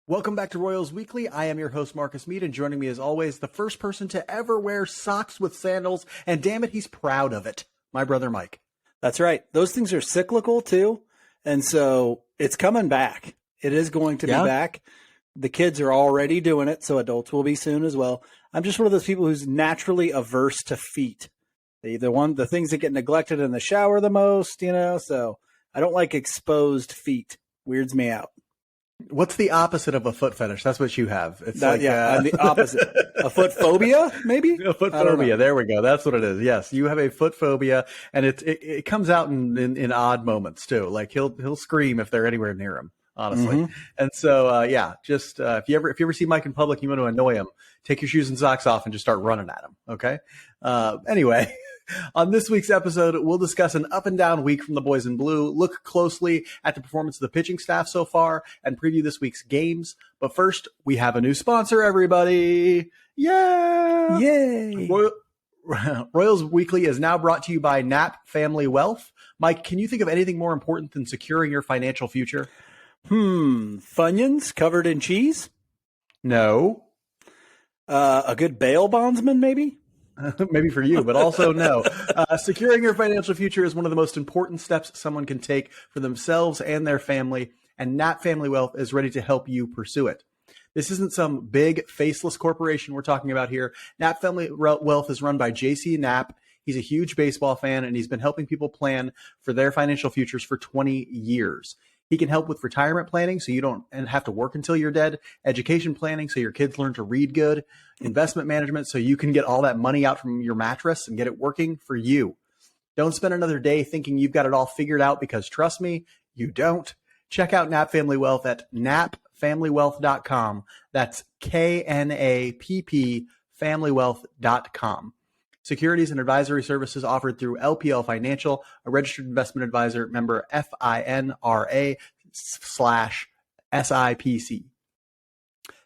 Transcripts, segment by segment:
Welcome back to Royals Weekly. I am your host, Marcus Mead, and joining me as always, the first person to ever wear socks with sandals, and damn it, he's proud of it, my brother Mike. That's right. Those things are cyclical too, and so it's coming back. It is going to be back. The kids are already doing it, so adults will be soon as well. I'm just one of those people who's naturally averse to feet. The things that get neglected in the shower the most, so I don't like exposed feet. Weirds me out. What's the opposite of a foot fetish? That's what you have. It's I'm the opposite. A foot phobia, maybe? A foot phobia. There we go. That's what it is. Yes, you have a foot phobia, and it comes out in odd moments too. Like he'll scream if they're anywhere near him. Honestly, and so if you ever see Mike in public, you want to annoy him, take your shoes and socks off and just start running at him. Okay. Anyway. On this week's episode, we'll discuss an up and down week from the boys in blue, look closely at the performance of the pitching staff so far, and preview this week's games. But first, we have a new sponsor, everybody. Yeah! Yay! Royals Weekly is now brought to you by Knapp Family Wealth. Mike, can you think of anything more important than securing your financial future? Funyuns covered in cheese? No. A good bail bondsman, maybe? Maybe for you, but also no. Securing your financial future is one of the most important steps someone can take for themselves and their family, and Knapp Family Wealth is ready to help you pursue it. This isn't some big, faceless corporation we're talking about here. Knapp Family Wealth is run by J.C. Knapp. He's a huge baseball fan, and he's been helping people plan for their financial futures for 20 years. He can help with retirement planning so you don't have to work until you're dead, education planning so your kids learn to read good, investment management so you can get all that money out from your mattress and get it working for you. Don't spend another day thinking you've got it all figured out, because trust me, you don't. Check out Knapp Family Wealth at knappfamilywealth.com. That's KNAPP familywealth.com. Securities and advisory services offered through LPL Financial, a registered investment advisor, member FINRA/SIPC.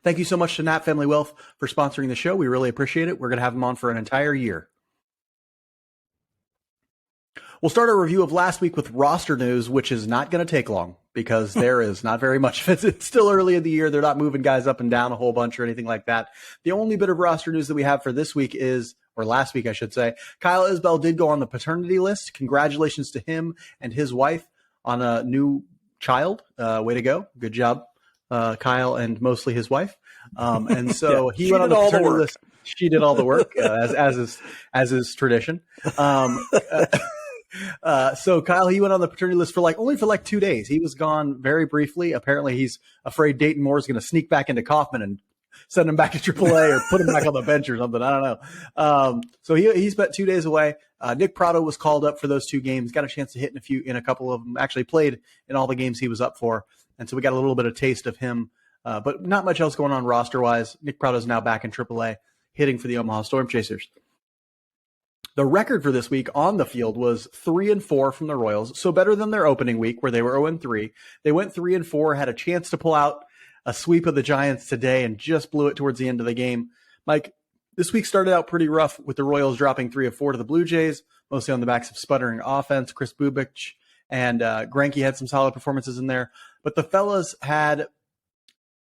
Thank you so much to Knapp Family Wealth for sponsoring the show. We really appreciate it. We're going to have them on for an entire year. We'll start our review of last week with roster news, which is not going to take long because there is not very much. It's still early in the year. They're not moving guys up and down a whole bunch or anything like that. The only bit of roster news that we have for this week or last week, I should say, Kyle Isbell did go on the paternity list. Congratulations to him and his wife on a new child. Way to go. Good job, Kyle, and mostly his wife. And so he went on the paternity list. She did all the work, as is tradition. So Kyle, he went on the paternity list for only 2 days. He was gone very briefly. Apparently he's afraid Dayton Moore is going to sneak back into Kauffman and send him back to AAA or put him back on the bench or something. I don't know. So he spent 2 days away. Nick Prado was called up for those 2 games, got a chance to hit in a couple of them, actually played in all the games he was up for. And so we got a little bit of taste of him, but not much else going on roster wise. Nick Prado is now back in AAA hitting for the Omaha Storm Chasers. The record for this week on the field was 3-4 from the Royals. So better than their opening week where they were 0-3. They went 3-4, had a chance to pull out a sweep of the Giants today and just blew it towards the end of the game. Mike, this week started out pretty rough with the Royals dropping 3 of 4 to the Blue Jays, mostly on the backs of sputtering offense. Chris Bubic and Greinke had some solid performances in there, but the fellas had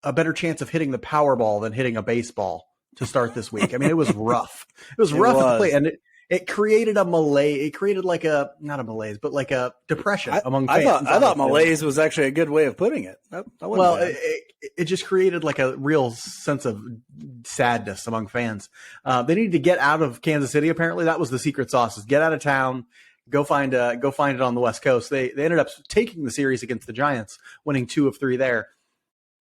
a better chance of hitting the Powerball than hitting a baseball to start this week. I mean, it was rough. It was rough to play, and it created a malaise. It created not a malaise, but like a depression among fans. I thought malaise was actually a good way of putting it. It just created like a real sense of sadness among fans. They needed to get out of Kansas City. Apparently, that was the secret sauce: is get out of town, go find it on the West Coast. They ended up taking the series against the Giants, winning 2 of 3 there.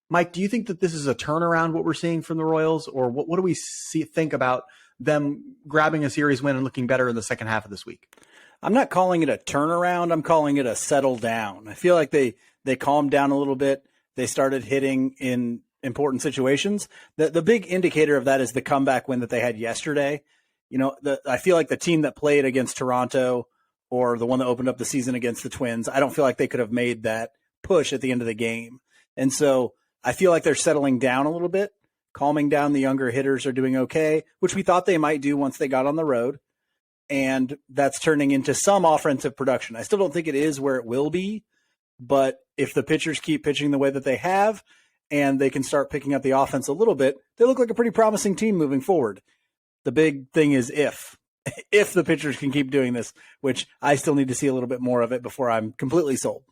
Mike, do you think that this is a turnaround, what we're seeing from the Royals, or what do we think about them grabbing a series win and looking better in the second half of this week? I'm not calling it a turnaround. I'm calling it a settle down. I feel like they calmed down a little bit. They started hitting in important situations. The big indicator of that is the comeback win that they had yesterday. I feel like the team that played against Toronto or the one that opened up the season against the Twins, I don't feel like they could have made that push at the end of the game. And so I feel like they're settling down a little bit, calming down. The younger hitters are doing okay, which we thought they might do once they got on the road. And that's turning into some offensive production. I still don't think it is where it will be, but if the pitchers keep pitching the way that they have and they can start picking up the offense a little bit, they look like a pretty promising team moving forward. The big thing is if the pitchers can keep doing this, which I still need to see a little bit more of it before I'm completely sold.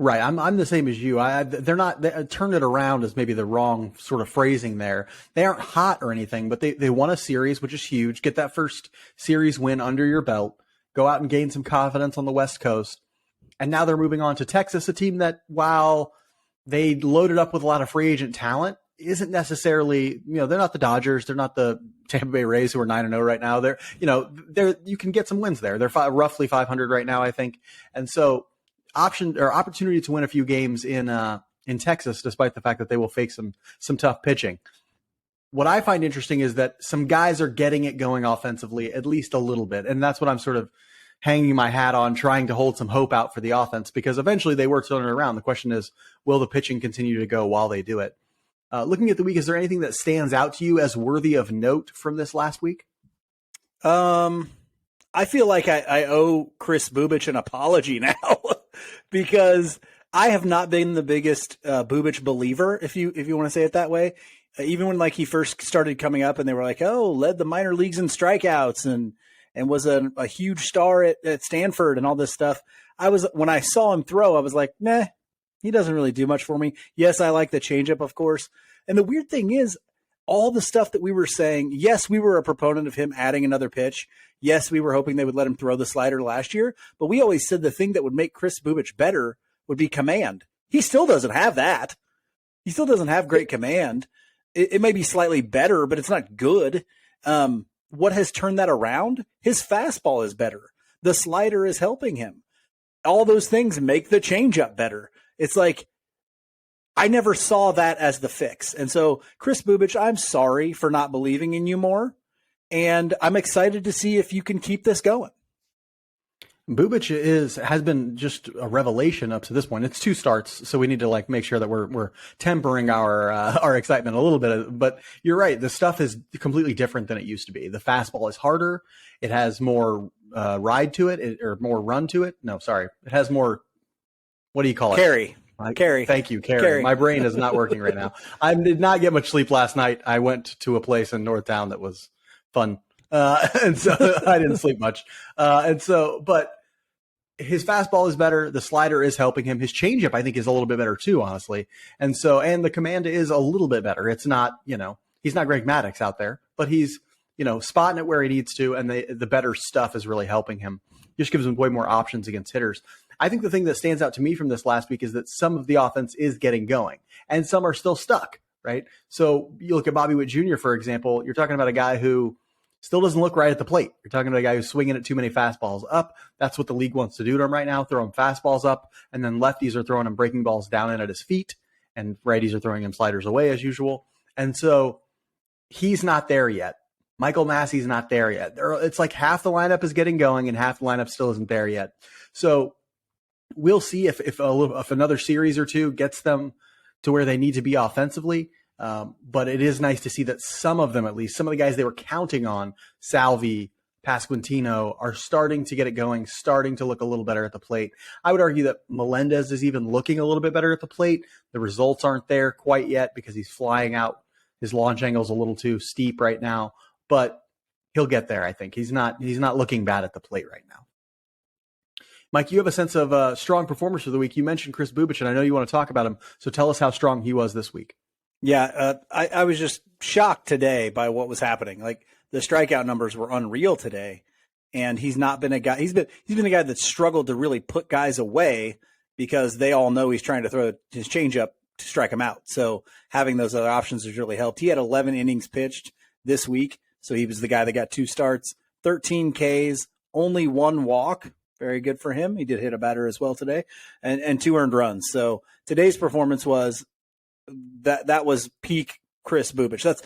Right. I'm the same as you. Turn it around is maybe the wrong sort of phrasing there. They aren't hot or anything, but they won a series, which is huge. Get that first series win under your belt, go out and gain some confidence on the West Coast. And now they're moving on to Texas, a team that, while they loaded up with a lot of free agent talent, isn't necessarily, they're not the Dodgers. They're not the Tampa Bay Rays, who are 9-0 right now. You can get some wins there. They're roughly 500 right now, I think. And so opportunity to win a few games in Texas, despite the fact that they will face some tough pitching. What I find interesting is that some guys are getting it going offensively, at least a little bit. And that's what I'm sort of hanging my hat on, trying to hold some hope out for the offense, because eventually they were turning it around. The question is, will the pitching continue to go while they do it? Looking at the week, is there anything that stands out to you as worthy of note from this last week? I feel like I owe Chris Bubich an apology now because I have not been the biggest Bubich believer, if you want to say it that way. Even when he first started coming up and they were like, oh, led the minor leagues in strikeouts and was a huge star at Stanford and all this stuff. When I saw him throw, I was like, nah, he doesn't really do much for me. Yes, I like the changeup, of course. And the weird thing is, all the stuff that we were saying, yes, we were a proponent of him adding another pitch. Yes, we were hoping they would let him throw the slider last year, but we always said the thing that would make Chris Bubich better would be command. He still doesn't have that. He still doesn't have great command. It may be slightly better, but it's not good. What has turned that around? His fastball is better. The slider is helping him. All those things make the changeup better. It's like, I never saw that as the fix. And so, Chris Bubich, I'm sorry for not believing in you more. And I'm excited to see if you can keep this going. Bubich has been just a revelation up to this point. It's 2 starts, so we need to make sure that we're tempering our excitement a little bit. But you're right, the stuff is completely different than it used to be. The fastball is harder. It has more ride to it, or more run to it. No, sorry, it has more. What do you call it? Carry. Thank you, carry. My brain is not working right now. I did not get much sleep last night. I went to a place in Northtown that was fun, and so I didn't sleep much. But his fastball is better. The slider is helping him. His changeup, I think, is a little bit better too, honestly. And the command is a little bit better. It's not, he's not Greg Maddux out there, but he's, spotting it where he needs to. And the better stuff is really helping him. Just gives him way more options against hitters. I think the thing that stands out to me from this last week is that some of the offense is getting going and some are still stuck, right? So you look at Bobby Witt Jr., for example, you're talking about a guy who still doesn't look right at the plate. You're talking about a guy who's swinging at too many fastballs up. That's what the league wants to do to him right now, throw him fastballs up, and then lefties are throwing him breaking balls down in at his feet, and righties are throwing him sliders away as usual. And so he's not there yet. Michael Massey's not there yet. It's like half the lineup is getting going and half the lineup still isn't there yet. So we'll see if another series or two gets them to where they need to be offensively. But it is nice to see that some of them, at least some of the guys they were counting on, Salvi, Pasquantino, are starting to get it going, starting to look a little better at the plate. I would argue that Melendez is even looking a little bit better at the plate. The results aren't there quite yet because he's flying out. His launch angle is a little too steep right now, but he'll get there. I think he's not looking bad at the plate right now. Mike, you have a sense of strong performers for the week. You mentioned Chris Bubich, and I know you want to talk about him. So tell us how strong he was this week. Yeah, I was just shocked today by what was happening. Like, the strikeout numbers were unreal today, and he's not been a guy. He's been a guy that struggled to really put guys away because they all know he's trying to throw his changeup to strike him out. So having those other options has really helped. He had 11 innings pitched this week, so he was the guy that got 2 starts, 13 Ks, only 1 walk. Very good for him. He did hit a batter as well today, and 2 earned runs. So today's performance was that was peak Chris Bubich. That's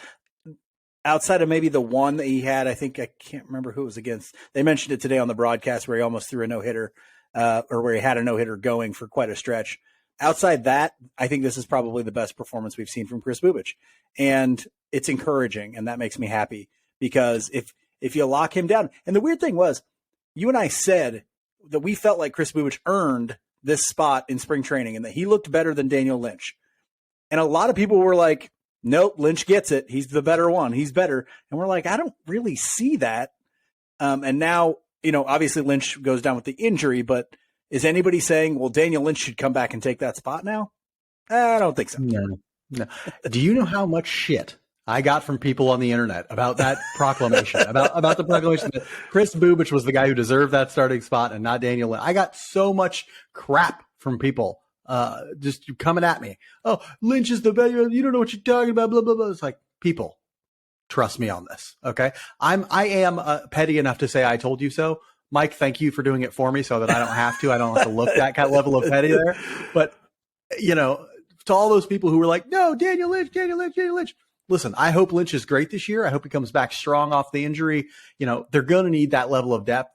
outside of maybe the one that he had. I can't remember who it was against. They mentioned it today on the broadcast where he almost threw a no-hitter, or where he had a no-hitter going for quite a stretch. Outside that, I think this is probably the best performance we've seen from Chris Bubich, and it's encouraging, and that makes me happy because if you lock him down, and the weird thing was, you and I said that we felt like Chris Bubich earned this spot in spring training and that he looked better than Daniel Lynch. And a lot of people were like, nope, Lynch gets it. He's the better one. He's better. And we're like, I don't really see that. And now, obviously Lynch goes down with the injury, but is anybody saying, well, Daniel Lynch should come back and take that spot now? I don't think so. No. Do you know how much shit I got from people on the internet about that proclamation, about the proclamation that Chris Bubich was the guy who deserved that starting spot and not Daniel Lynch? I got so much crap from people just coming at me. Oh, Lynch is the best. You don't know what you're talking about. Blah, blah, blah. It's like, people, trust me on this. Okay. I am petty enough to say I told you so. Mike, thank you for doing it for me so that I don't have to. I don't have to look that kind of level of petty there. But, to all those people who were like, no, Daniel Lynch. Listen, I hope Lynch is great this year. I hope he comes back strong off the injury. They're going to need that level of depth.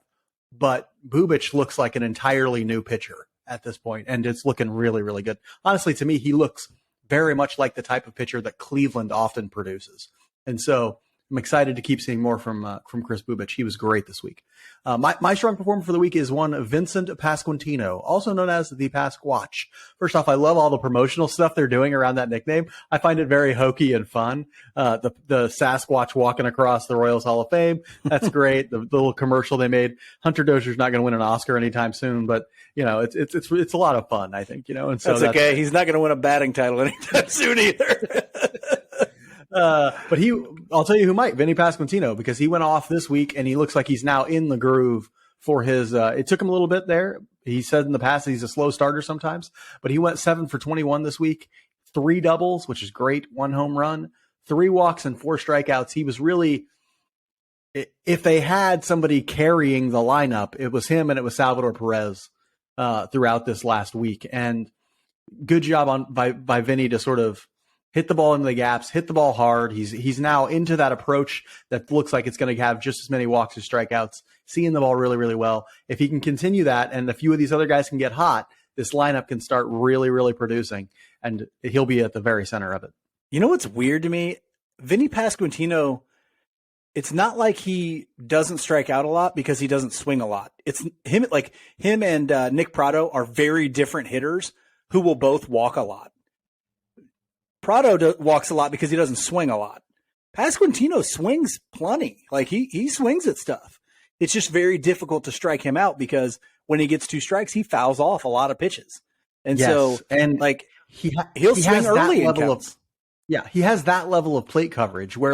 But Bubich looks like an entirely new pitcher at this point, and it's looking really, really good. Honestly, to me, he looks very much like the type of pitcher that Cleveland often produces. And so I'm excited to keep seeing more from Chris Bubich. He was great this week. My strong performer for the week is one Vincent Pasquantino, also known as the Pasquatch. First off, I love all the promotional stuff they're doing around that nickname. I find it very hokey and fun. The Sasquatch walking across the Royals Hall of Fame. That's great. The little commercial they made. Hunter Dozier's not going to win an Oscar anytime soon, but it's a lot of fun, I think. And so that's okay. He's not going to win a batting title anytime soon either. But I'll tell you who might, Vinny Pasquantino, because he went off this week and he looks like he's now in the groove for his, it took him a little bit there. He said in the past that he's a slow starter sometimes, but he went 7 for 21 this week, 3 doubles, which is great. 1 home run, 3 walks and 4 strikeouts. He was really, if they had somebody carrying the lineup, it was him and it was Salvador Perez throughout this last week. And good job by Vinny to sort of hit the ball into the gaps, hit the ball hard. He's now into that approach that looks like it's going to have just as many walks as strikeouts, seeing the ball really, really well. If he can continue that and a few of these other guys can get hot, this lineup can start really, really producing, and he'll be at the very center of it. You know what's weird to me? Vinny Pasquantino, it's not like he doesn't strike out a lot because he doesn't swing a lot. It's him and Nick Prado are very different hitters who will both walk a lot. Prado walks a lot because he doesn't swing a lot. Pasquantino swings plenty. Like he swings at stuff. It's just very difficult to strike him out because when he gets 2 strikes, he fouls off a lot of pitches. And he'll swing early in counts. He has that level of plate coverage where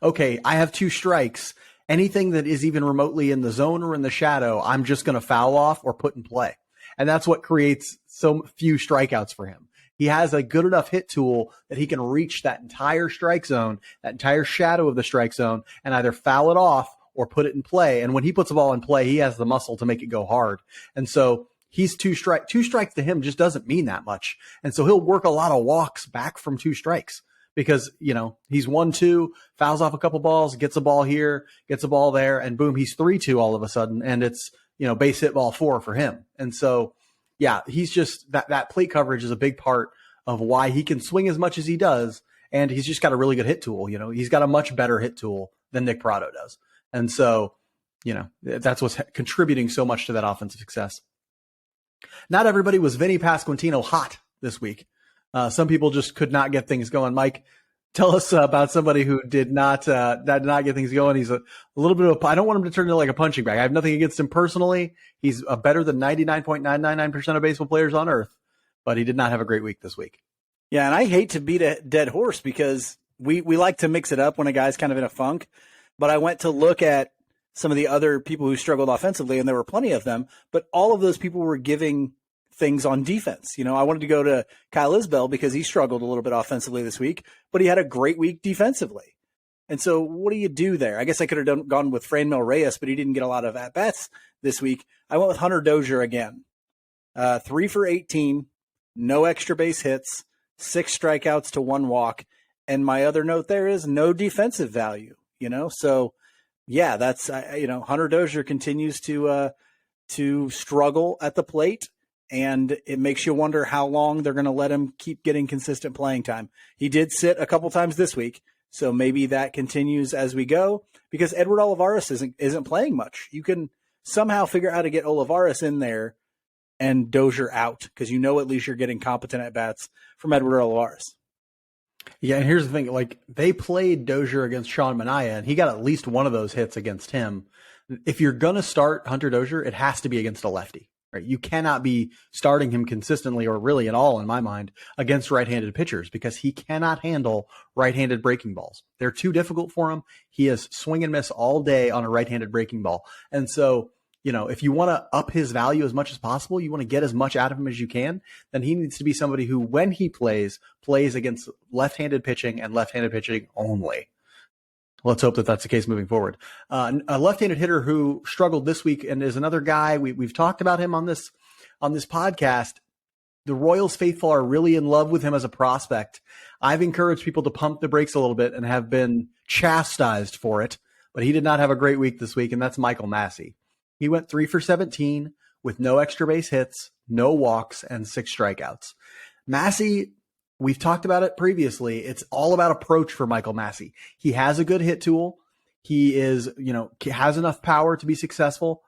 okay, I have 2 strikes. Anything that is even remotely in the zone or in the shadow, I'm just going to foul off or put in play. And that's what creates so few strikeouts for him. He has a good enough hit tool that he can reach that entire strike zone, that entire shadow of the strike zone, and either foul it off or put it in play. And when he puts the ball in play, he has the muscle to make it go hard. And so he's 2 strikes. 2 strikes to him just doesn't mean that much. And so he'll work a lot of walks back from 2 strikes because, he's 1-2, fouls off a couple balls, gets a ball here, gets a ball there, and boom, he's 3-2 all of a sudden. And it's, base hit ball 4 for him. And so, yeah, he's just that plate coverage is a big part of why he can swing as much as he does. And he's just got a really good hit tool. He's got a much better hit tool than Nick Prado does. And so, that's what's contributing so much to that offensive success. Not everybody was Vinny Pasquantino hot this week. Some people just could not get things going. Mike, tell us about somebody who did not get things going. He's a little bit of I don't want him to turn into like a punching bag. I have nothing against him personally. He's better than 99.999% of baseball players on earth, but he did not have a great week this week. Yeah, and I hate to beat a dead horse because we like to mix it up when a guy's kind of in a funk, but I went to look at some of the other people who struggled offensively, and there were plenty of them, but all of those people were giving things on defense. I wanted to go to Kyle Isbell because he struggled a little bit offensively this week, but he had a great week defensively. And so what do you do there? I guess I could have gone with Franmil Reyes, but he didn't get a lot of at-bats this week. I went with Hunter Dozier again. 3 for 18, no extra base hits, 6 strikeouts to 1 walk. And my other note there is no defensive value, So, yeah, that's, Hunter Dozier continues to struggle at the plate. And it makes you wonder how long they're going to let him keep getting consistent playing time. He did sit a couple times this week, so maybe that continues as we go because Edward Olivares isn't playing much. You can somehow figure out how to get Olivares in there and Dozier out because at least you're getting competent at-bats from Edward Olivares. Yeah, and here's the thing: like they played Dozier against Sean Manaea, and he got at least one of those hits against him. If you're gonna start Hunter Dozier, it has to be against a lefty, right? You cannot be starting him consistently, or really at all, in my mind, against right-handed pitchers because he cannot handle right-handed breaking balls. They're too difficult for him. He is swing and miss all day on a right-handed breaking ball, and so if you want to up his value as much as possible, you want to get as much out of him as you can, then he needs to be somebody who, when he plays against left-handed pitching and left-handed pitching only. Let's hope that that's the case moving forward. A left-handed hitter who struggled this week and is another guy we've talked about him on this podcast. The Royals faithful are really in love with him as a prospect. I've encouraged people to pump the brakes a little bit and have been chastised for it, but he did not have a great week this week, and that's Michael Massey. He went 3 for 17 with no extra base hits, no walks, and 6 strikeouts. Massey, we've talked about it previously. It's all about approach for Michael Massey. He has a good hit tool. He has enough power to be successful.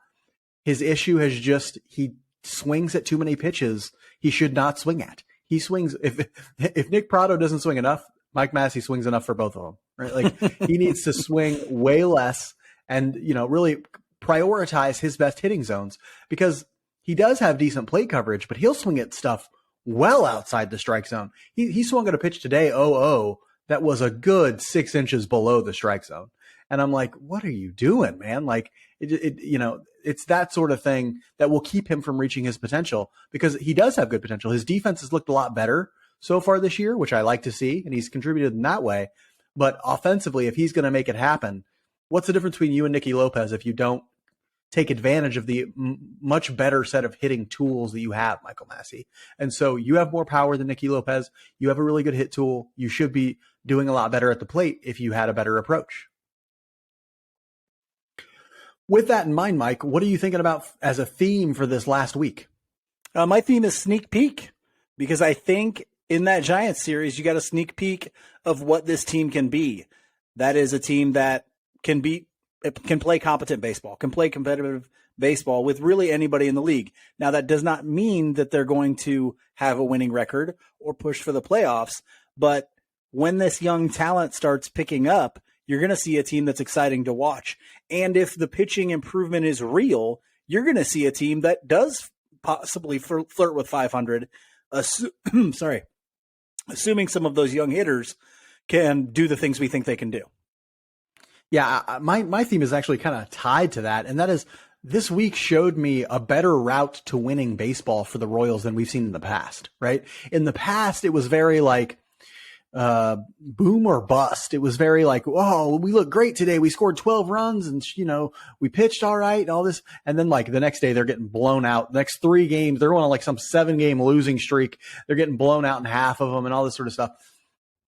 His issue is just he swings at too many pitches he should not swing at. He swings if Nick Prado doesn't swing enough, Mike Massey swings enough for both of them, right? Like he needs to swing way less and really prioritize his best hitting zones because he does have decent plate coverage, but he'll swing at stuff well outside the strike zone. He swung at a pitch today, 0-0, that was a good 6 inches below the strike zone. And I'm like, what are you doing, man? Like, it's that sort of thing that will keep him from reaching his potential because he does have good potential. His defense has looked a lot better so far this year, which I like to see, and he's contributed in that way. But offensively, if he's going to make it happen, what's the difference between you and Nicky Lopez if you don't take advantage of the much better set of hitting tools that you have, Michael Massey? And so you have more power than Nicky Lopez. You have a really good hit tool. You should be doing a lot better at the plate if you had a better approach. With that in mind, Mike, what are you thinking about as a theme for this last week? My theme is sneak peek because I think in that Giants series, you got a sneak peek of what this team can be. That is a team that can play competent baseball, can play competitive baseball with really anybody in the league. Now, that does not mean that they're going to have a winning record or push for the playoffs, but when this young talent starts picking up, you're going to see a team that's exciting to watch. And if the pitching improvement is real, you're going to see a team that does possibly flirt with 500, assuming some of those young hitters can do the things we think they can do. Yeah, my theme is actually kind of tied to that, and that is this week showed me a better route to winning baseball for the Royals than we've seen in the past, right? In the past, it was very like boom or bust. It was very like, oh, we look great today. We scored 12 runs and, we pitched all right and all this. And then like the next day they're getting blown out. The next 3 games, they're going on like some 7-game losing streak. They're getting blown out in half of them and all this sort of stuff.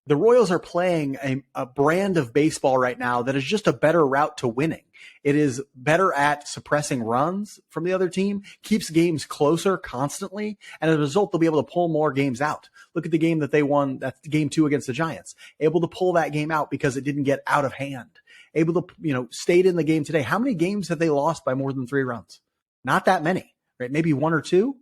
The Royals are playing a brand of baseball right now that is just a better route to winning. It is better at suppressing runs from the other team, keeps games closer constantly, and as a result, they'll be able to pull more games out. Look at the game that they won, that's game 2 against the Giants. Able to pull that game out because it didn't get out of hand. Able to, stayed in the game today. How many games have they lost by more than 3 runs? Not that many, right? Maybe 1 or 2.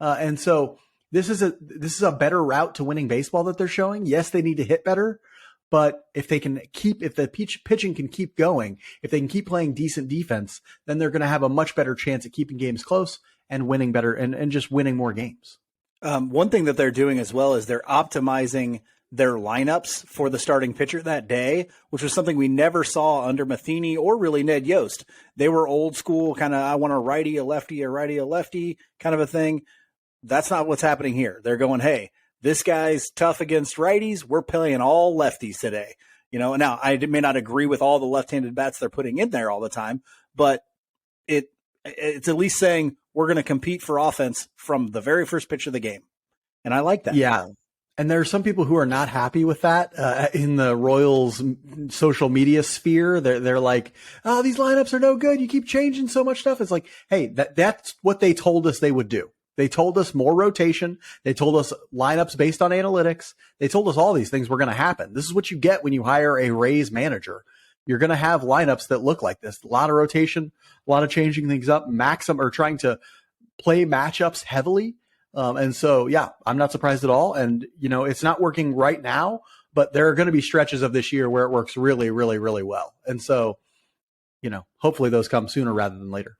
And so this is a better route to winning baseball that they're showing. Yes, they need to hit better, but if the pitching can keep going, if they can keep playing decent defense, then they're going to have a much better chance at keeping games close and winning better and just winning more games. One thing that they're doing as well is they're optimizing their lineups for the starting pitcher that day, which was something we never saw under Matheny or really Ned Yost. They were old school, kind of, I want a righty, a lefty kind of a thing. That's not what's happening here. They're going, hey, this guy's tough against righties. We're playing all lefties today. Now I may not agree with all the left-handed bats they're putting in there all the time, but it's at least saying we're going to compete for offense from the very first pitch of the game. And I like that. Yeah. And there are some people who are not happy with that in the Royals social media sphere. They're like, oh, these lineups are no good. You keep changing so much stuff. It's like, hey, that's what they told us they would do. They told us more rotation. They told us lineups based on analytics. They told us all these things were going to happen. This is what you get when you hire a Rays manager. You're going to have lineups that look like this. A lot of rotation, a lot of changing things up, trying to play matchups heavily. And so, yeah, I'm not surprised at all. And, it's not working right now, but there are going to be stretches of this year where it works really, really, really well. And so, hopefully those come sooner rather than later.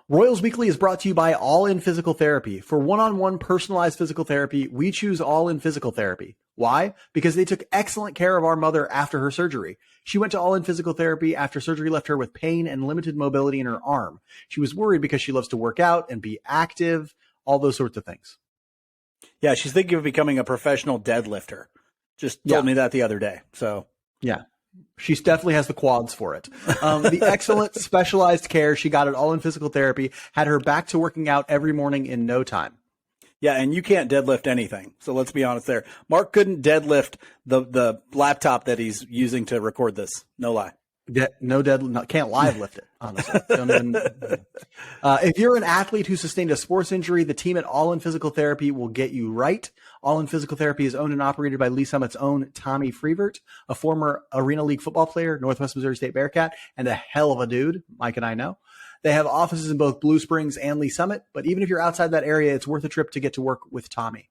Royals Weekly is brought to you by All In Physical Therapy. For one-on-one personalized physical therapy, we choose All In Physical Therapy. Why? Because they took excellent care of our mother after her surgery. She went to All In Physical Therapy after surgery left her with pain and limited mobility in her arm. She was worried because she loves to work out and be active, all those sorts of things. Yeah, she's thinking of becoming a professional deadlifter. Just told me that the other day. So, yeah. She definitely has the quads for it. The excellent specialized care she got at All In Physical Therapy had her back to working out every morning in no time. Yeah, and you can't deadlift anything. So let's be honest there. Mark couldn't deadlift the laptop that he's using to record this. No lie. Can't live lift it, honestly. If you're an athlete who sustained a sports injury, the team at All In Physical Therapy will get you right. All In Physical Therapy is owned and operated by Lee Summit's own Tommy Freevert, a former Arena League football player, Northwest Missouri State Bearcat, and a hell of a dude, Mike and I know. They have offices in both Blue Springs and Lee Summit, but even if you're outside that area, it's worth a trip to get to work with Tommy.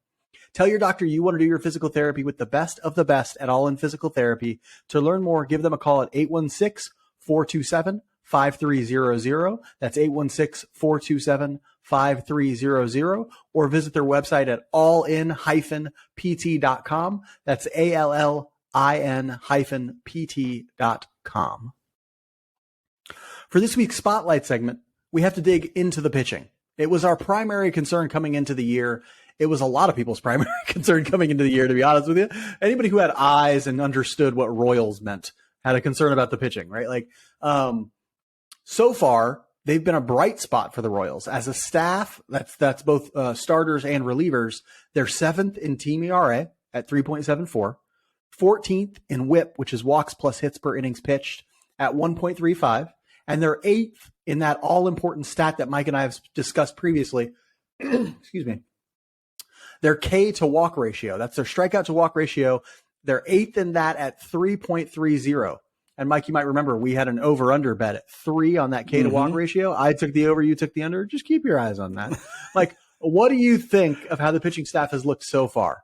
Tell your doctor you want to do your physical therapy with the best of the best at All In Physical Therapy. To learn more, give them a call at 816-427-5300. That's 816-427-5300. Or visit their website at allin-pt.com. That's allin-pt.com. For this week's Spotlight segment, we have to dig into the pitching. It was our primary concern coming into the year. It was a lot of people's primary concern coming into the year, to be honest with you. Anybody who had eyes and understood what Royals meant had a concern about the pitching, right? So far, they've been a bright spot for the Royals. As a staff, that's both starters and relievers. They're 7th in team ERA at 3.74, 14th in WHIP, which is walks plus hits per innings pitched, at 1.35, and they're 8th in that all-important stat that Mike and I have discussed previously. Excuse me. Their K to walk ratio, that's their strikeout to walk ratio. They're 8th in that at 3.30. And Mike, you might remember we had an over-under bet at 3 on that K to walk ratio. I took the over, you took the under. Just keep your eyes on that. What do you think of how the pitching staff has looked so far?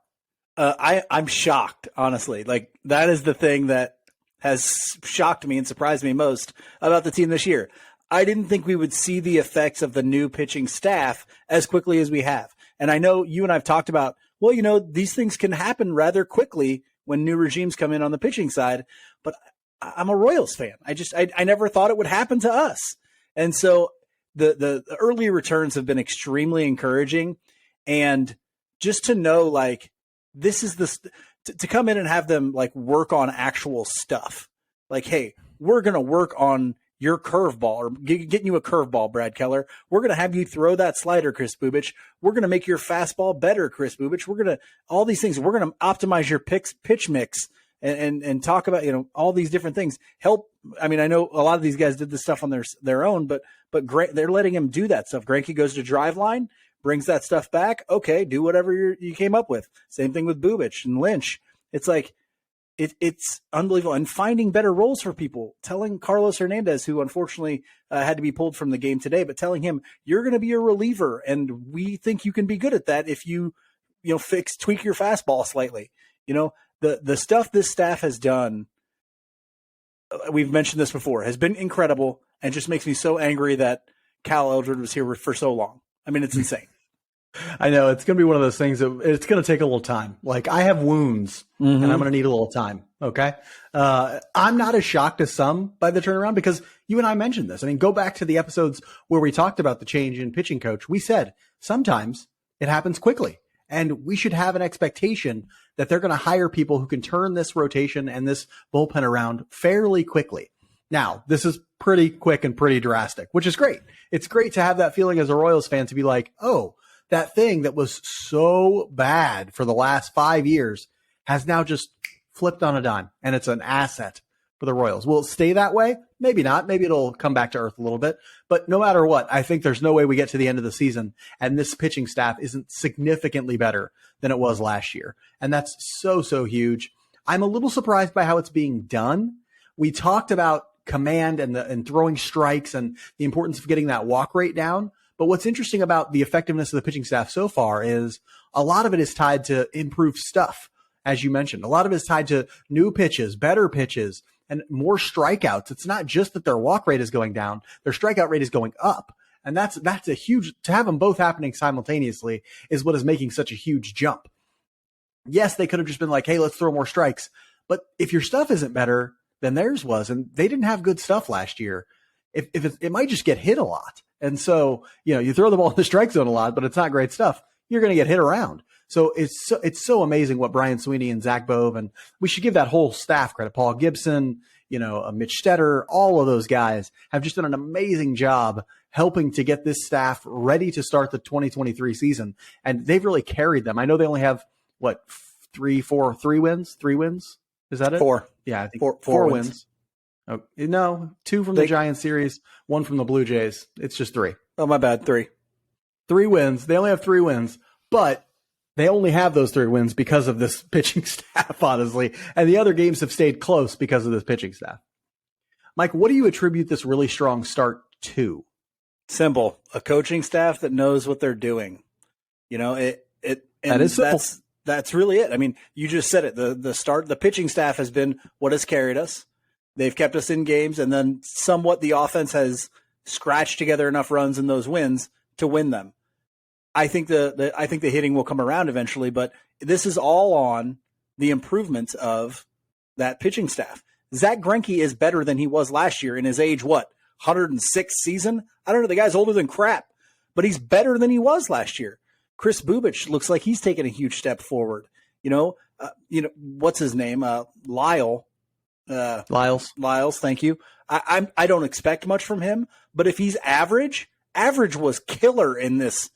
I'm shocked, honestly. That is the thing that has shocked me and surprised me most about the team this year. I didn't think we would see the effects of the new pitching staff as quickly as we have. And I know you and I've talked about, these things can happen rather quickly when new regimes come in on the pitching side. But I'm a Royals fan. I never thought it would happen to us. And so the early returns have been extremely encouraging. And just to know, this is to come in and have them work on actual stuff. Hey, we're going to work on your curveball, or getting you a curveball, Brad Keller. We're going to have you throw that slider, Chris Bubich. We're going to make your fastball better, Chris Bubich. We're going to all these things. We're going to optimize your pitch mix and talk about all these different things. Help. I mean, I know a lot of these guys did this stuff on their own, but they're letting him do that stuff. Greinke goes to drive line, brings that stuff back. Okay, do whatever you came up with. Same thing with Bubich and Lynch. It's it's unbelievable. And finding better roles for people, telling Carlos Hernandez, who unfortunately had to be pulled from the game today, but telling him, you're going to be a reliever, and we think you can be good at that if you tweak your fastball slightly. The stuff this staff has done, we've mentioned this before, has been incredible, and just makes me so angry that Cal Eldred was here for so long. I mean, it's insane. I know it's going to be one of those things that it's going to take a little time. I have wounds and I'm going to need a little time. Okay. I'm not as shocked as some by the turnaround because you and I mentioned this. I mean, go back to the episodes where we talked about the change in pitching coach. We said sometimes it happens quickly and we should have an expectation that they're going to hire people who can turn this rotation and this bullpen around fairly quickly. Now, this is pretty quick and pretty drastic, which is great. It's great to have that feeling as a Royals fan to be like, oh, that thing that was so bad for the last 5 years has now just flipped on a dime, and it's an asset for the Royals. Will it stay that way? Maybe not. Maybe it'll come back to earth a little bit. But no matter what, I think there's no way we get to the end of the season and this pitching staff isn't significantly better than it was last year. And that's so, so huge. I'm a little surprised by how it's being done. We talked about command and throwing strikes and the importance of getting that walk rate down. But what's interesting about the effectiveness of the pitching staff so far is a lot of it is tied to improved stuff, as you mentioned. A lot of it is tied to new pitches, better pitches, and more strikeouts. It's not just that their walk rate is going down, their strikeout rate is going up. And that's a huge, to have them both happening simultaneously is what is making such a huge jump. Yes, they could have just been like, hey, let's throw more strikes. But if your stuff isn't better than theirs was, and they didn't have good stuff last year, if it might just get hit a lot. And so, you throw the ball in the strike zone a lot, but it's not great stuff. You're going to get hit around. So it's so amazing what Brian Sweeney and Zach Bove, and we should give that whole staff credit. Paul Gibson, Mitch Stetter, all of those guys have just done an amazing job helping to get this staff ready to start the 2023 season. And they've really carried them. I know they only have three wins? 3 wins? Is that it? 4. Yeah, I think four wins. Oh, no, 2 from the Giants series, 1 from the Blue Jays. It's just 3. Oh, my bad. 3 wins. They only have 3 wins, but they only have those 3 wins because of this pitching staff, honestly. And the other games have stayed close because of this pitching staff. Mike, what do you attribute this really strong start to? Simple. A coaching staff that knows what they're doing. That is simple. That's really it. I mean, you just said it. The pitching staff has been what has carried us. They've kept us in games, and then somewhat the offense has scratched together enough runs in those wins to win them. I think the hitting will come around eventually, but this is all on the improvements of that pitching staff. Zach Greinke is better than he was last year in his age, 106th season? I don't know. The guy's older than crap, but he's better than he was last year. Chris Bubich looks like he's taken a huge step forward. What's his name? Lyles. Thank you. I don't expect much from him, but if he's average was killer in this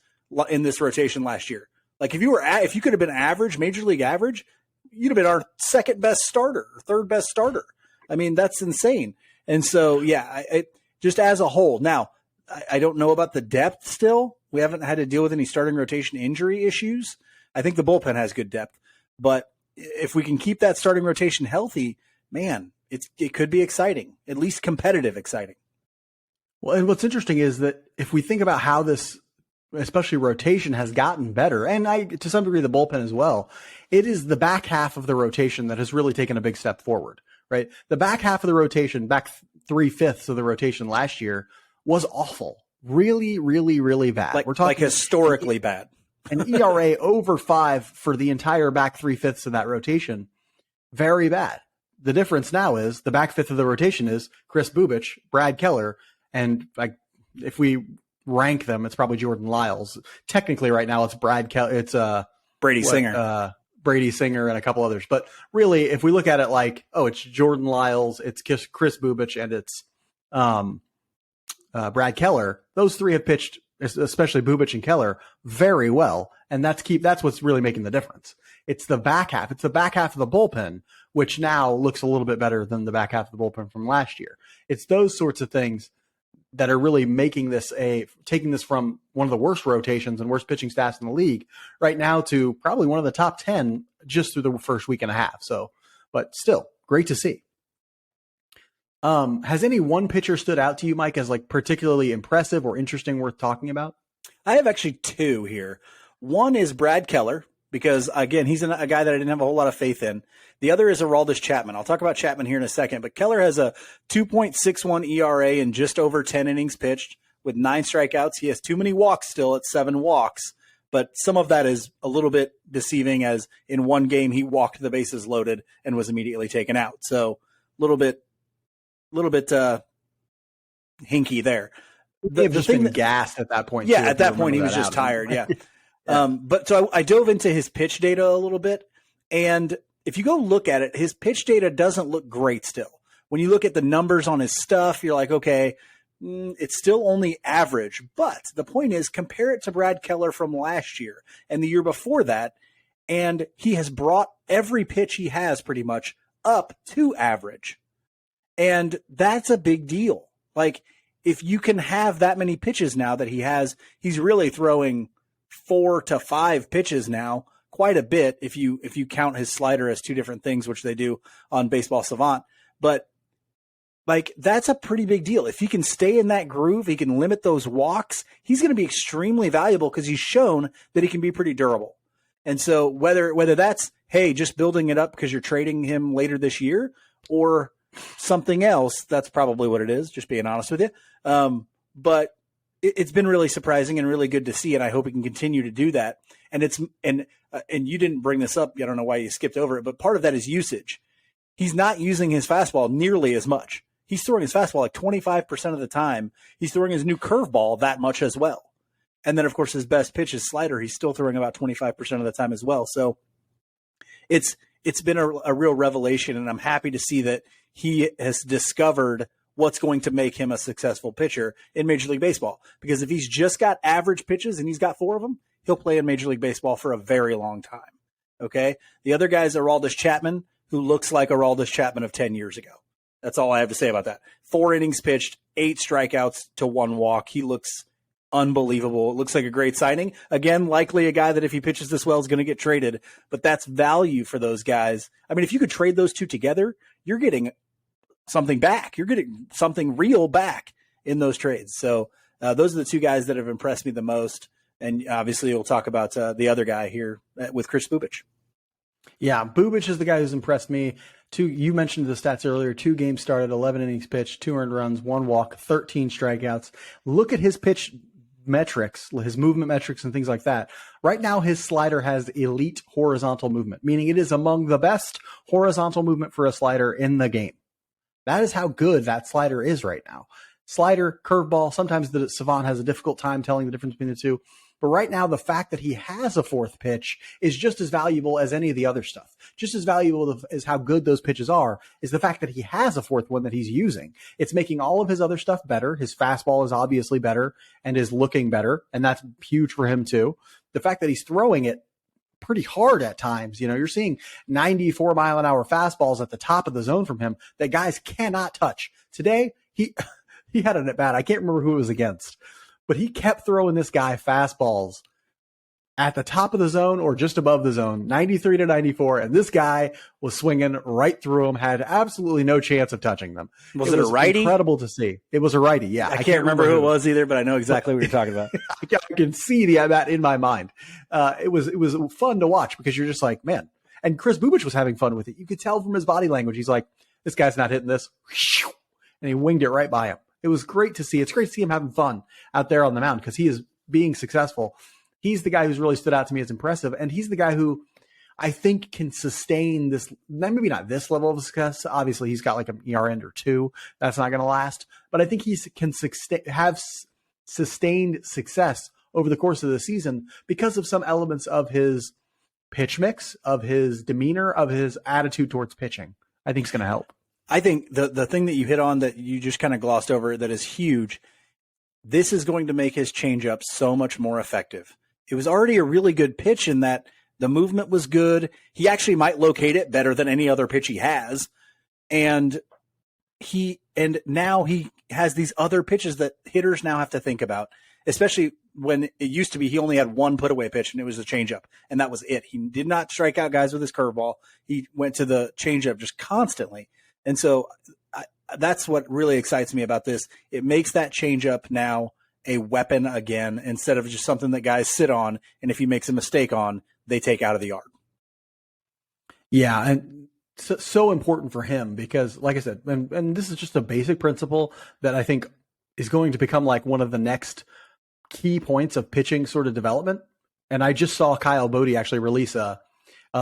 rotation last year. Like if you could have been average, major league average, you'd have been our second best starter, or third best starter. I mean, that's insane. And so, yeah, just as a whole. Now, I don't know about the depth still. We haven't had to deal with any starting rotation injury issues. I think the bullpen has good depth, but if we can keep that starting rotation healthy, man, it could be exciting, at least competitive exciting. Well, and what's interesting is that if we think about how this, especially rotation, has gotten better, and to some degree the bullpen as well, it is the back half of the rotation that has really taken a big step forward, right? The back half of the rotation, back 3/5 of the rotation last year was awful. Really, really, really bad. We're talking historically bad. An ERA over 5 for the entire back 3/5 of that rotation. Very bad. The difference now is the back 5th of the rotation is Chris Bubich, Brad Keller, and if we rank them, it's probably Jordan Lyles. Technically, right now it's Brad Keller. It's Brady Singer, and a couple others. But really, if we look at it it's Jordan Lyles, it's Chris Bubich, and it's Brad Keller. Those 3 have pitched, especially Bubich and Keller, very well, and that's what's really making the difference. It's the back half. It's the back half of the bullpen, which now looks a little bit better than the back half of the bullpen from last year. It's those sorts of things that are really making this taking this from one of the worst rotations and worst pitching staffs in the league right now to probably one of the top 10 just through the first week and a half. So, but still great to see. Has any one pitcher stood out to you, Mike, as particularly impressive or interesting, worth talking about? I have actually 2 here. One is Brad Keller, because again, he's a guy that I didn't have a whole lot of faith in. The other is Aroldis Chapman. I'll talk about Chapman here in a second, but Keller has a 2.61 ERA in just over 10 innings pitched with 9 strikeouts. He has too many walks still at 7 walks, but some of that is a little bit deceiving, as in one game he walked the bases loaded and was immediately taken out. So a little bit hinky there. They've just been gassed at that point. Yeah, too, at that point he was just tired. Yeah. But so I dove into his pitch data a little bit, and if you go look at it, his pitch data doesn't look great still. When you look at the numbers on his stuff, you're like, okay, it's still only average. But the point is, compare it to Brad Keller from last year and the year before that, and he has brought every pitch he has pretty much up to average. And that's a big deal. If you can have that many pitches now that he has, he's really throwing 4 to 5 pitches now, quite a bit if you count his slider as 2 different things, which they do on Baseball Savant. But Like, that's a pretty big deal. If he can stay in that groove, he can limit those walks, he's going to be extremely valuable because he's shown that he can be pretty durable. And so whether that's, hey, just building it up because you're trading him later this year or something else, that's probably what it is, just being honest with you. But it's been really surprising and really good to see, and I hope he can continue to do that. And you didn't bring this up. I don't know why you skipped over it, but part of that is usage. He's not using his fastball nearly as much. He's throwing his fastball like 25% of the time. He's throwing his new curveball that much as well. And then, of course, his best pitch is slider. He's still throwing about 25% of the time as well. So it's been a real revelation, and I'm happy to see that he has discovered what's going to make him a successful pitcher in Major League Baseball. Because if he's just got average pitches and he's got 4 of them, he'll play in Major League Baseball for a very long time. Okay? The other guy's Aroldis Chapman, who looks like Aroldis Chapman of 10 years ago. That's all I have to say about that. 4 innings pitched, 8 strikeouts to 1 walk. He looks unbelievable. It looks like a great signing. Again, likely a guy that if he pitches this well is going to get traded, but that's value for those guys. I mean, if you could trade those two together, you're getting something back. You're getting something real back in those trades. So those are the 2 guys that have impressed me the most. And obviously we'll talk about the other guy here with Kris Bubic. Yeah, Bubic is the guy who's impressed me. You mentioned the stats earlier. 2 games started, 11 innings pitched, 2 earned runs, 1 walk, 13 strikeouts. Look at his pitch metrics, his movement metrics and things like that. Right now, his slider has elite horizontal movement, meaning it is among the best horizontal movement for a slider in the game. That is how good that slider is right now. Slider, curveball, sometimes the savant has a difficult time telling the difference between the two. But right now, the fact that he has a 4th pitch is just as valuable as any of the other stuff. Just as valuable as how good those pitches are is the fact that he has a 4th one that he's using. It's making all of his other stuff better. His fastball is obviously better and is looking better, and that's huge for him too. The fact that he's throwing it pretty hard at times, you're seeing 94-mile-an-hour fastballs at the top of the zone from him that guys cannot touch. Today, he had an at-bat. I can't remember who it was against, but he kept throwing this guy fastballs at the top of the zone or just above the zone, 93 to 94, and this guy was swinging right through them, had absolutely no chance of touching them. Was it a righty? Incredible to see. It was a righty, yeah. I can't remember who it was either, but I know exactly what you're talking about. I can see the at-bat in my mind. It was fun to watch because you're just like, man. And Kris Bubic was having fun with it. You could tell from his body language. He's like, this guy's not hitting this. And he winged it right by him. It was great to see. It's great to see him having fun out there on the mound because he is being successful. He's the guy who's really stood out to me as impressive. And he's the guy who I think can sustain this, maybe not this level of success. Obviously, he's got like an ERA or 2. That's not going to last. But I think he can have sustained success over the course of the season because of some elements of his pitch mix, of his demeanor, of his attitude towards pitching. I think it's going to help. I think the thing that you hit on that you just kind of glossed over that is huge, this is going to make his changeup so much more effective. It was already a really good pitch in that the movement was good. He actually might locate it better than any other pitch he has. And now he has these other pitches that hitters now have to think about, especially when it used to be he only had one put away pitch and it was a changeup, and that was it. He did not strike out guys with his curveball. He went to the changeup just constantly. And so that's what really excites me about this. It makes that changeup now a weapon again, instead of just something that guys sit on, and if he makes a mistake on, they take out of the yard. Yeah, and so important for him because, like I said, and this is just a basic principle that I think is going to become like one of the next key points of pitching sort of development. And I just saw Kyle Bodie actually release a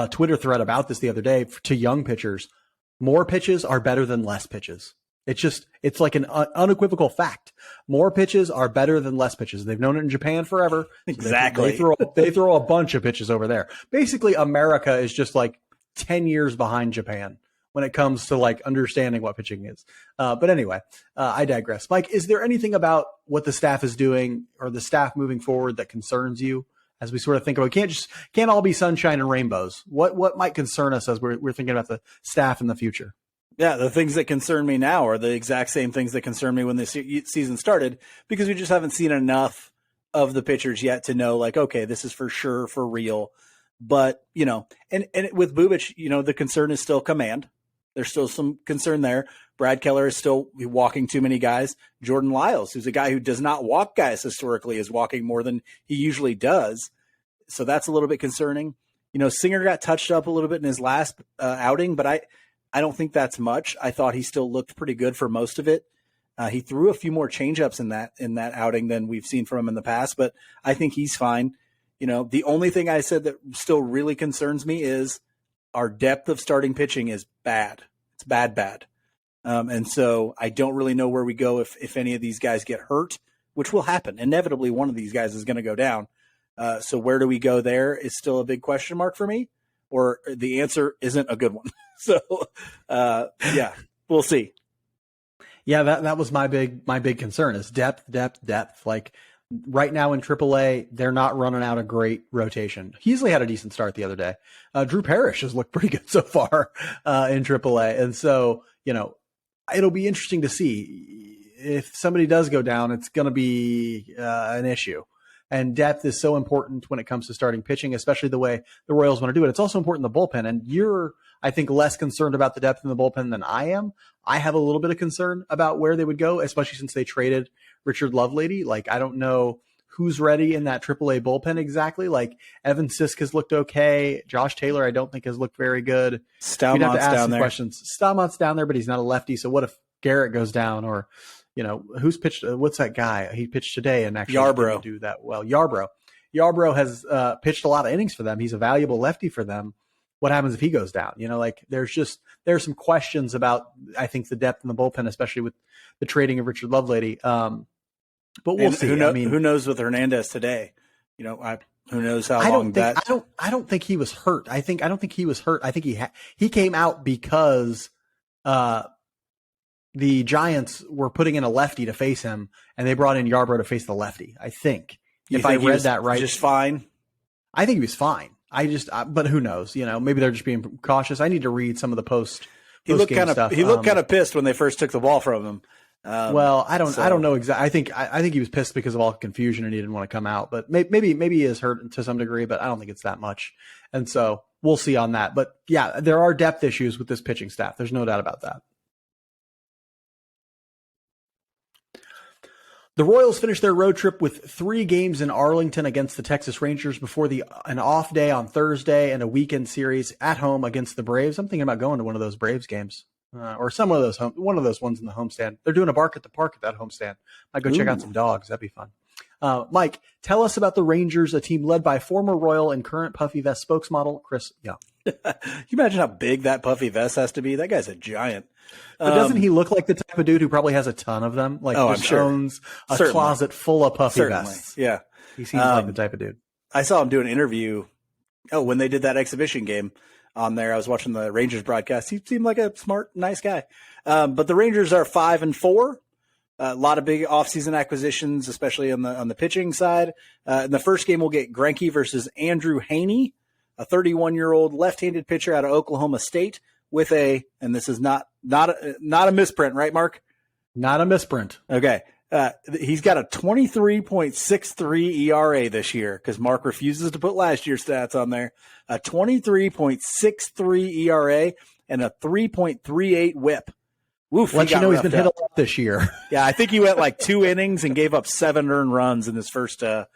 Twitter thread about this the other day to young pitchers. More pitches are better than less pitches. It's like an unequivocal fact. More pitches are better than less pitches. They've known it in Japan forever. Exactly. They throw a bunch of pitches over there. Basically, America is just like 10 years behind Japan when it comes to like understanding what pitching is. But anyway, I digress. Mike, is there anything about what the staff is doing or the staff moving forward that concerns you as we sort of think about, can't all be sunshine and rainbows? What might concern us as we're thinking about the staff in the future? Yeah, the things that concern me now are the exact same things that concerned me when the season started, because we just haven't seen enough of the pitchers yet to know, like, okay, this is for sure, for real. But, and with Bubic, the concern is still command. There's still some concern there. Brad Keller is still walking too many guys. Jordan Lyles, who's a guy who does not walk guys historically, is walking more than he usually does. So that's a little bit concerning. Singer got touched up a little bit in his last outing, but I don't think that's much. I thought he still looked pretty good for most of it. He threw a few more changeups in that outing than we've seen from him in the past, but I think he's fine. The only thing I said that still really concerns me is our depth of starting pitching is bad. It's bad. And so I don't really know where we go if any of these guys get hurt, which will happen. Inevitably, one of these guys is going to go down. So where do we go there is still a big question mark for me, or the answer isn't a good one. So, yeah, we'll see. Yeah, that was my big concern is depth. Like right now in AAA, they're not running out a great rotation. Heasley had a decent start the other day. Drew Parrish has looked pretty good so far in AAA. And so, it'll be interesting to see if somebody does go down, it's going to be an issue. And depth is so important when it comes to starting pitching, especially the way the Royals want to do it. It's also important in the bullpen. And you're, I think, less concerned about the depth in the bullpen than I am. I have a little bit of concern about where they would go, especially since they traded Richard Lovelady. Like, I don't know who's ready in that AAA bullpen exactly. Like, Evan Sisk has looked okay. Josh Taylor, I don't think has looked very good. Staumont have to ask down some there. questions. Staumont's down there, but he's not a lefty. So what if Garrett goes down, or who's pitched? What's that guy? He pitched today and actually Yarbrough. didn't do that well. Yarbrough has pitched a lot of innings for them. He's a valuable lefty for them. What happens if he goes down? There's some questions about, I think, the depth in the bullpen, especially with the trading of Richard Lovelady. But we'll see. Who knows with Hernandez today? Who knows how long that? I don't think he was hurt. I don't think he was hurt. I think he came out because the Giants were putting in a lefty to face him, and they brought in Yarbrough to face the lefty. I think, if I read that right, just fine. I think he was fine. But who knows? Maybe they're just being cautious. I need to read some of the post. He looked kind of pissed when they first took the ball from him. I don't know exactly. I think he was pissed because of all the confusion and he didn't want to come out. But maybe he is hurt to some degree, but I don't think it's that much. And so we'll see on that. But yeah, there are depth issues with this pitching staff. There's no doubt about that. The Royals finished their road trip with 3 games in Arlington against the Texas Rangers before an off day on Thursday and a weekend series at home against the Braves. I'm thinking about going to one of those Braves games or one of those ones in the homestand. They're doing a bark at the park at that homestand. Might go check out some dogs. That'd be fun. Mike, tell us about the Rangers, a team led by former Royal and current Puffy Vest spokesmodel Chris Young. You imagine how big that Puffy Vest has to be? That guy's a giant. But doesn't he look like the type of dude who probably has a ton of them? Like, I'm sure. Owns a closet full of Puffy vests. Yeah. He seems like the type of dude. I saw him do an interview. When they did that exhibition game on there, I was watching the Rangers broadcast. He seemed like a smart, nice guy. But the Rangers are 5-4. A lot of big offseason acquisitions, especially on the pitching side. In the first game, we'll get Greinke versus Andrew Haney, a 31-year-old left-handed pitcher out of Oklahoma State with and this is not a misprint, right, Mark? Not a misprint. Okay. He's got a 23.63 ERA this year because Mark refuses to put last year's stats on there. A 23.63 ERA and a 3.38 WHIP. Woof, he's been hit a lot this year. Yeah, I think he went like 2 innings and gave up 7 earned runs in his first start.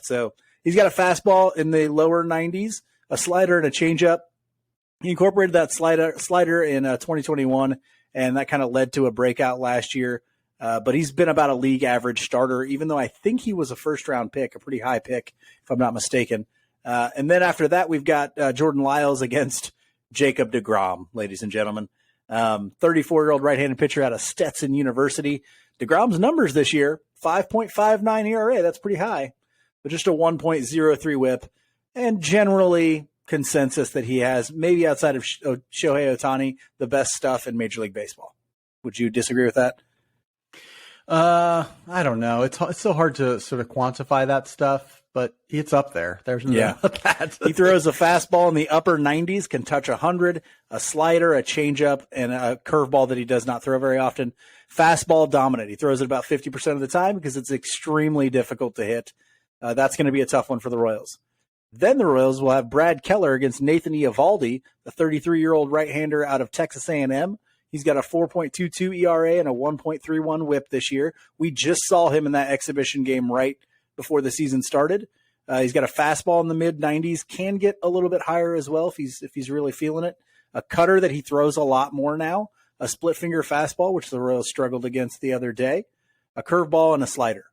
So he's got a fastball in the lower 90s, a slider and a changeup. He incorporated that slider in 2021, and that kind of led to a breakout last year. But he's been about a league average starter, even though I think he was a first-round pick, a pretty high pick, if I'm not mistaken. And then after that, we've got Jordan Lyles against Jacob deGrom, ladies and gentlemen. 34-year-old right-handed pitcher out of Stetson University. DeGrom's numbers this year, 5.59 ERA. That's pretty high, but just a 1.03 WHIP. And generally consensus that he has, maybe outside of Shohei Ohtani, the best stuff in Major League Baseball. Would you disagree with that? I don't know. It's so hard to sort of quantify that stuff, but it's up there. There's no doubt about that. He throws a fastball in the upper 90s, can touch 100, a slider, a changeup, and a curveball that he does not throw very often. Fastball dominant. He throws it about 50% of the time because it's extremely difficult to hit. That's going to be a tough one for the Royals. Then the Royals will have Brad Keller against Nathan Eovaldi, the 33-year-old right-hander out of Texas A&M. He's got a 4.22 ERA and a 1.31 WHIP this year. We just saw him in that exhibition game right before the season started. He's got a fastball in the mid 90s, can get a little bit higher as well if he's really feeling it. A cutter that he throws a lot more now, a split finger fastball, which the Royals struggled against the other day, a curveball, and a slider.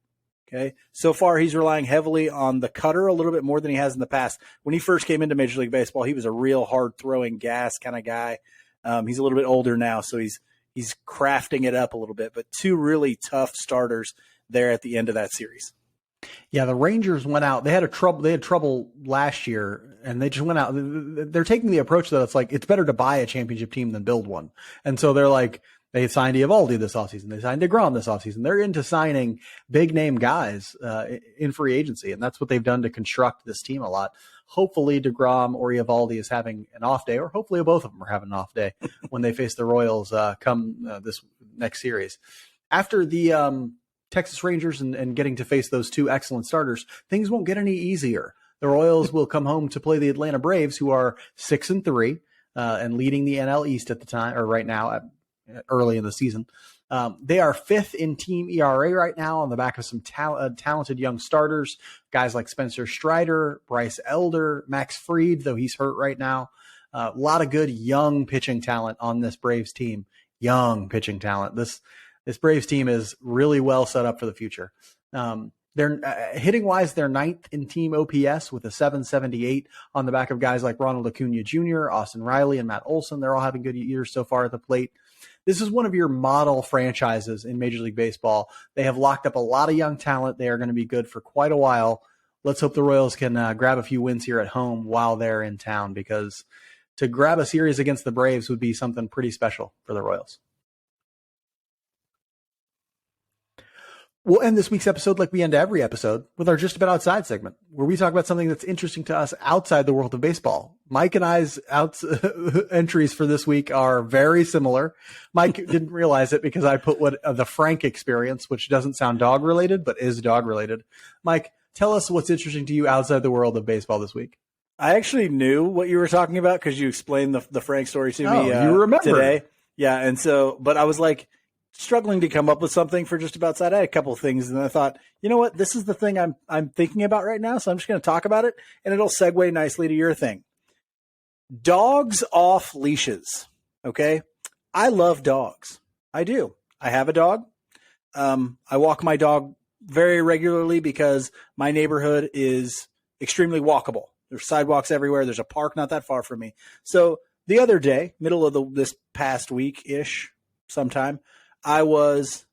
Okay. So far, he's relying heavily on the cutter a little bit more than he has in the past. When he first came into Major League Baseball, he was a real hard throwing gas kind of guy. He's a little bit older now, so he's crafting it up a little bit. But two really tough starters there at the end of that series. Yeah, the Rangers went out. They had trouble last year, and they just went out. They're taking the approach that it's like it's better to buy a championship team than build one. And so they're like, they signed Eovaldi this offseason. They signed DeGrom this offseason. They're into signing big name guys in free agency, and that's what they've done to construct this team a lot. Hopefully DeGrom or Eovaldi is having an off day, or hopefully both of them are having an off day when they face the Royals come this next series. After the Texas Rangers and getting to face those two excellent starters, things won't get any easier. The Royals will come home to play the Atlanta Braves, who are 6-3 and leading the NL East at the time, or right now, early in the season. They are 5th in team ERA right now on the back of some talented young starters, guys like Spencer Strider, Bryce Elder, Max Fried, though he's hurt right now. A lot of good young pitching talent on this Braves team. Young pitching talent. This Braves team is really well set up for the future. They're hitting wise, they're 9th in team OPS with a 778 on the back of guys like Ronald Acuna Jr., Austin Riley, and Matt Olson. They're all having good years so far at the plate. This is one of your model franchises in Major League Baseball. They have locked up a lot of young talent. They are going to be good for quite a while. Let's hope the Royals can grab a few wins here at home while they're in town, because to grab a series against the Braves would be something pretty special for the Royals. We'll end this week's episode like we end every episode with our Just About Outside segment, where we talk about something that's interesting to us outside the world of baseball. Mike and I's entries for this week are very similar. Mike didn't realize it because I put the Frank experience, which doesn't sound dog related, but is dog related. Mike, tell us what's interesting to you outside the world of baseball this week. I actually knew what you were talking about because you explained the Frank story to me you remember today. Yeah, and so, but I was like, struggling to come up with something for Just About Side. I had a couple of things, and I thought, you know what, this is the thing I'm thinking about right now, so I'm just going to talk about it, and it'll segue nicely to your thing. Dogs off leashes. Okay, I love dogs. I do. I have a dog. I walk my dog very regularly because my neighborhood is extremely walkable. There's sidewalks everywhere. There's a park not that far from me. So the other day, middle of this past week-ish, sometime, I was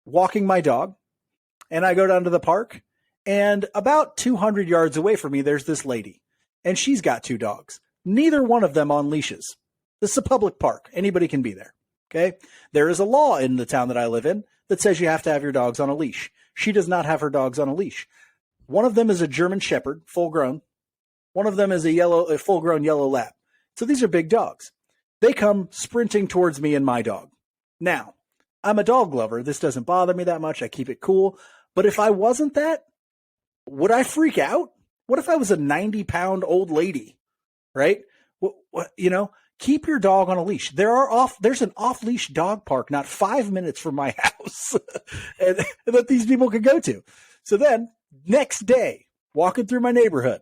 walking my dog, and I go down to the park, and about 200 yards away from me, there's this lady, and she's got two dogs, neither one of them on leashes. This is a public park. Anybody can be there. Okay. There is a law in the town that I live in that says you have to have your dogs on a leash. She does not have her dogs on a leash. One of them is a German Shepherd, full grown. One of them is a full grown yellow lab. So these are big dogs. They come sprinting towards me and my dog. Now, I'm a dog lover. This doesn't bother me that much. I keep it cool. But if I wasn't that, would I freak out? What if I was a 90-pound old lady, right? Keep your dog on a leash. There's an off-leash dog park not 5 minutes from my house and that these people could go to. So then, next day, walking through my neighborhood,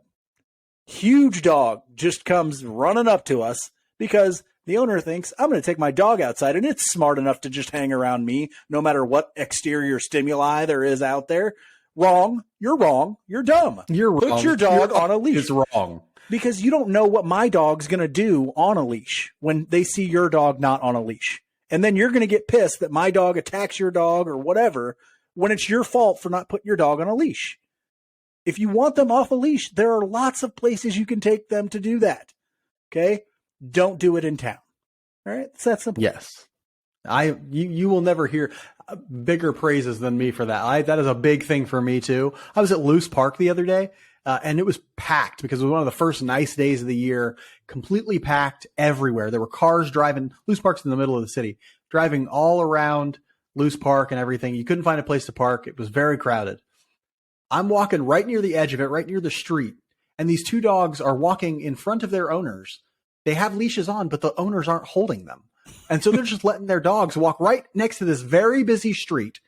huge dog just comes running up to us because the owner thinks I'm going to take my dog outside, and it's smart enough to just hang around me no matter what exterior stimuli there is out there. Wrong. You're wrong. You're dumb. You're wrong. Put your dog on a leash. It's wrong. Because you don't know what my dog's going to do on a leash when they see your dog not on a leash. And then you're going to get pissed that my dog attacks your dog or whatever when it's your fault for not putting your dog on a leash. If you want them off a leash, there are lots of places you can take them to do that. Okay? Don't do it in town. All right? It's that simple. Yes. You will never hear bigger praises than me for that. That is a big thing for me too. I was at Loose Park the other day, and it was packed because it was one of the first nice days of the year, completely packed everywhere. There were cars driving. Loose Park's in the middle of the city, driving all around Loose Park and everything. You couldn't find a place to park. It was very crowded. I'm walking right near the edge of it, right near the street, and these two dogs are walking in front of their owners. They have leashes on, but the owners aren't holding them. And so they're just letting their dogs walk right next to this very busy street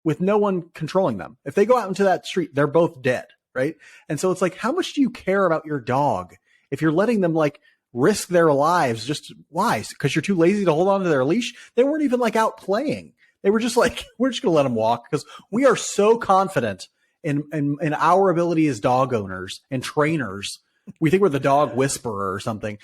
with no one controlling them. If they go out into that street, they're both dead, right? And so it's like, how much do you care about your dog if you're letting them like risk their lives? Just why? Because you're too lazy to hold on to their leash? They weren't even like out playing. They were just like, we're just going to let them walk because we are so confident in our ability as dog owners and trainers. We think we're the dog whisperer or something.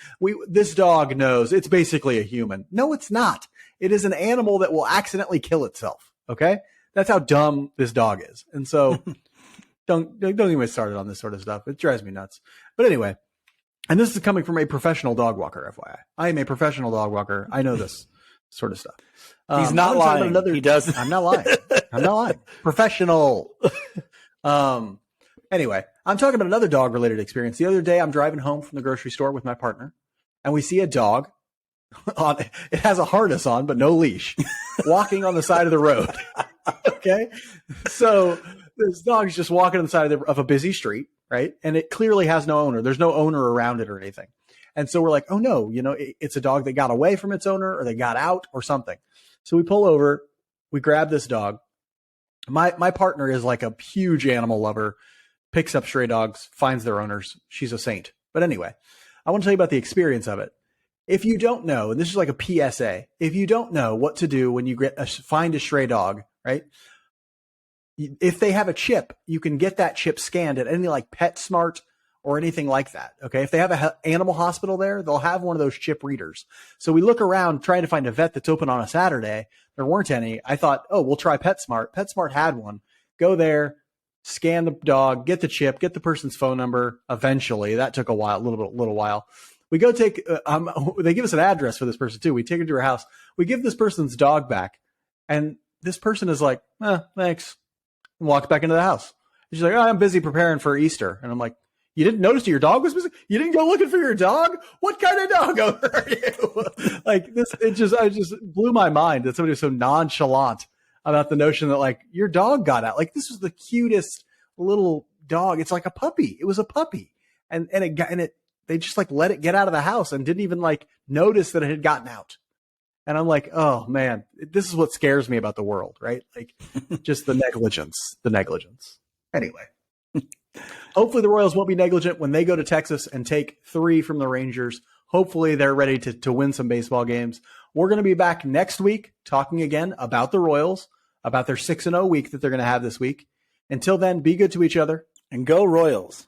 This dog knows it's basically a human. No, it's not. It is an animal that will accidentally kill itself. Okay. That's how dumb this dog is. And so don't get me started on this sort of stuff. It drives me nuts. But anyway, and this is coming from a professional dog walker, FYI. I am a professional dog walker. I know this sort of stuff. He's not lying. He does. I'm not lying. I'm not lying. Professional. Anyway, I'm talking about another dog related experience. The other day, I'm driving home from the grocery store with my partner, and we see a dog it has a harness on, but no leash, walking on the side of the road. Okay. So this dog's just walking on the side of a busy street, right? And it clearly has no owner. There's no owner around it or anything. And so we're like, oh no, it's a dog that got away from its owner or they got out or something. So we pull over, we grab this dog. My partner is like a huge animal lover, picks up stray dogs, finds their owners. She's a saint. But anyway, I want to tell you about the experience of it. If you don't know, and this is like a PSA, if you don't know what to do when you find a stray dog, right? If they have a chip, you can get that chip scanned at any like PetSmart or anything like that. Okay. If they have an animal hospital there, they'll have one of those chip readers. So we look around trying to find a vet that's open on a Saturday. There weren't any. I thought, oh, we'll try PetSmart. PetSmart had one. Go there, scan the dog, get the chip, get the person's phone number. Eventually, that took a while, a little while. We go take, they give us an address for this person too. We take her to her house. We give this person's dog back. And this person is like, thanks. And walks back into the house. And she's like, oh, I'm busy preparing for Easter. And I'm like, you didn't notice your dog was missing? You didn't go looking for your dog? What kind of dog owner are you? Like this, I just blew my mind that somebody was so nonchalant about the notion that like your dog got out. Like this was the cutest little dog. It's like a puppy. It was a puppy. And they just like let it get out of the house and didn't even like notice that it had gotten out. And I'm like, oh man, this is what scares me about the world, right? Like just the negligence. Anyway, hopefully the Royals won't be negligent when they go to Texas and take 3 from the Rangers. Hopefully they're ready to win some baseball games. We're going to be back next week talking again about the Royals, about their 6-0 week that they're going to have this week. Until then, be good to each other and go Royals.